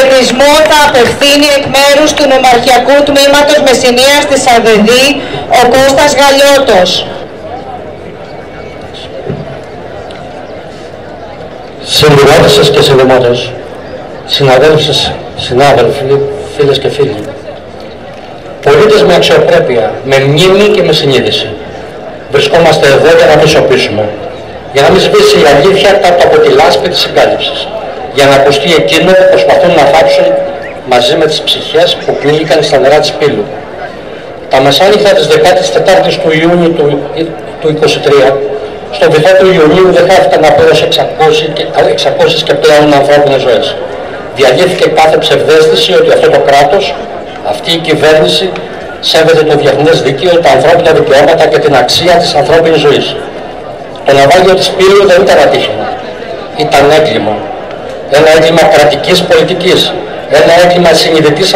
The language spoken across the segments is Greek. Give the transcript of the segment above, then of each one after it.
χαιρετισμό θα απευθύνει εκ μέρους του Νομαρχιακού Τμήματος Μεσσηνίας της ΑΔΔ ο Κώστας Γαλιώτος. Συνδημότισσες και συνδημότες, συνάδελφοι, φίλες και φίλοι, πολίτες με αξιοπρέπεια, με μνήμη και με συνείδηση, βρισκόμαστε εδώ για να μην σωπήσουμε, για να μην σβήσει η αλήθεια κάτω από τη λάσπη της συγκάλυψης, για να ακουστεί εκείνο που προσπαθούν να θάψουν μαζί με τις ψυχές που πνίγηκαν στα νερά της Πύλου. Τα μεσάνυχτα της 14ης του Ιούνιου του 23, στο βυθό του Ιουνίου δεν χάθηκαν απλώς 600 και πλέον ανθρώπινες ζωές. Διαλύθηκε κάθε ψευδαίσθηση ότι αυτό το κράτος, αυτή η κυβέρνηση, σέβεται το διεθνές δίκαιο, τα ανθρώπινα δικαιώματα και την αξία της ανθρώπινης ζωής. Το ναυάγιο της Πύλου δεν ήταν ατύχημα. Ήταν έγκλημα. Ένα έγκλημα κρατικής πολιτικής. Ένα έγκλημα συνειδητής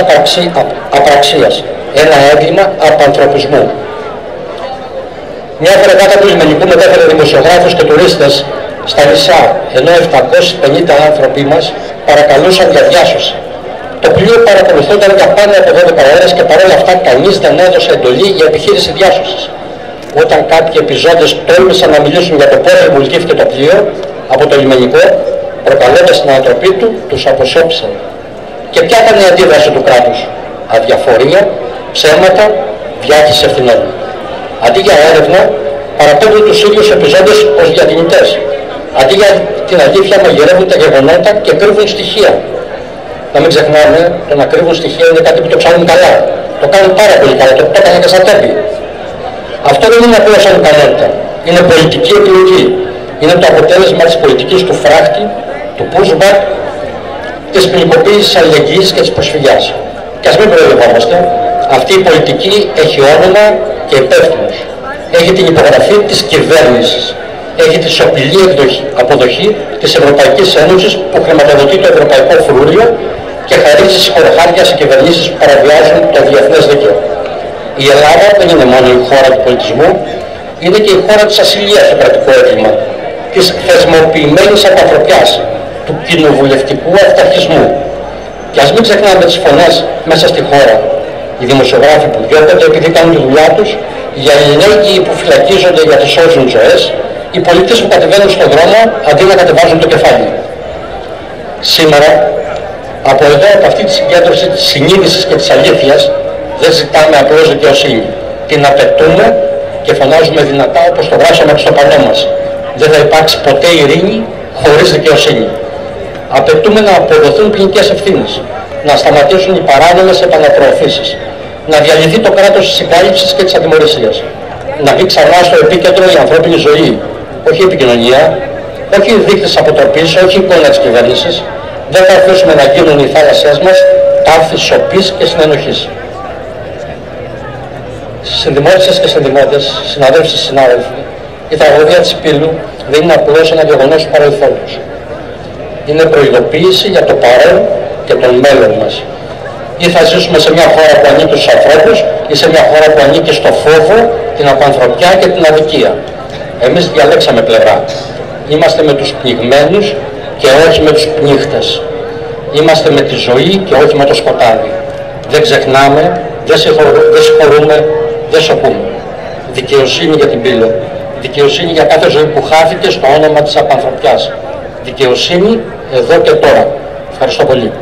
απραξίας. Ένα έγκλημα απανθρωπισμού. Μια φρεγάτα του λιμενικού μετέφερε δημοσιογράφους και τουρίστες στα νησιά, ενώ 750 άνθρωποι μας παρακαλούσαν για διάσωση. Το πλοίο παρακολουθόταν για πάνω από 12 ώρες και παρόλα αυτά κανείς δεν έδωσε εντολή για επιχείρηση διάσωσης. Όταν κάποιοι επιζώντες τόλμησαν να μιλήσουν για το πώς βουλτήθηκε το πλοίο από το λιμενικό, προκαλώντας την ανατροπή του, τους αποσώπησαν. Και ποια ήταν η αντίδραση του κράτους? Αδιαφορία, ψέματα, διάχυση ευθυνών. Αντί για έρευνα, παραπέμπουν τους ίδιους επιζώντες ως διακινητές. Αντί για την αλήθεια, μαγειρεύουν τα γεγονότα και κρύβουν στοιχεία. Να μην ξεχνάμε, το να κρύβουν στοιχεία είναι κάτι που το ψάχνουν καλά. Το κάνουν πάρα πολύ καλά, το έκανα και στα τέμπη. Αυτό δεν είναι απλώς ανικανότητα. Είναι πολιτική επιλογή. Είναι το αποτέλεσμα της πολιτικής του φράχτη, του pushback, της ποινικοποίησης αλληλεγγύης και της προσφυγιάς. Και ας μην προεδρευόμαστε, αυτή η πολιτική έχει όνομα και υπεύθυνος. Έχει την υπογραφή της κυβέρνησης. Έχει τη σοπηλή αποδοχή της Ευρωπαϊκής Ένωσης που χρηματοδοτεί το Ευρωπαϊκό Φρούριο και χαρίζει συγχωροχάρτια σε κυβερνήσεις που παραβιάζουν το διεθνές δίκαιο. Η Ελλάδα δεν είναι μόνο η χώρα του πολιτισμού, είναι και η χώρα της ασυλίας στο κρατικό έγκλημα, της θεσμοποιημένης απανθρωπιάς, του κοινοβουλευτικού αυταρχισμού. Και ας μην ξεχνάμε τις φωνές μέσα στη χώρα. Οι δημοσιογράφοι που διώκονται επειδή κάνουν τη δουλειά τους, οι αλληλέγγυοι που φυλακίζονται γιατί σώζουν ζωές, οι πολίτες που κατεβαίνουν στον δρόμο αντί να κατεβάζουν το κεφάλι. Σήμερα, από εδώ, από αυτή τη συγκέντρωση της συνείδησης και της αλήθειας, δεν ζητάμε απλώς δικαιοσύνη. Την απαιτούμε και φωνάζουμε δυνατά όπως το βράσαμε στο πανό μας. Δεν θα υπάρξει ποτέ ειρήνη χωρίς δικαιοσύνη. Απαιτούμε να αποδοθούν ποινικές ευθύνες, να σταματήσουν οι παράνομες επαναπροωθήσεις, να διαλυθεί το κράτος της συγκάλυψης και της ατιμωρησίας, να μπει ξανά στο επίκεντρο η ανθρώπινη ζωή, όχι η επικοινωνία, όχι οι δείκτες αποτροπής, όχι η εικόνα της κυβέρνησης. Δεν θα αφήσουμε να γίνουν οι θάλασσές μας τάφη σωπής και συνενοχής. Συνδημότισσες και συνδημότες, συναδέλφοι και συνάδελφοι, η τραγωδία της Πύλου δεν είναι απλώς ένα γεγονός του παρελθόντος. Είναι προειδοποίηση για το παρόν και το μέλλον μας. Ή θα ζήσουμε σε μια χώρα που ανήκει στους ανθρώπους ή σε μια χώρα που ανήκει στο φόβο, την απανθρωπιά και την αδικία. Εμείς διαλέξαμε πλευρά. Είμαστε με τους πνιγμένους και όχι με τους πνίχτες. Είμαστε με τη ζωή και όχι με το σκοτάδι. Δεν ξεχνάμε, δεν συγχωρούμε, δεν σωπούμε. Δικαιοσύνη για την Πύλο. Δικαιοσύνη για κάθε ζωή που χάθηκε στο όνομα της απανθρωπιάς. Δικαιοσύνη εδώ και τώρα. Ευχαριστώ πολύ.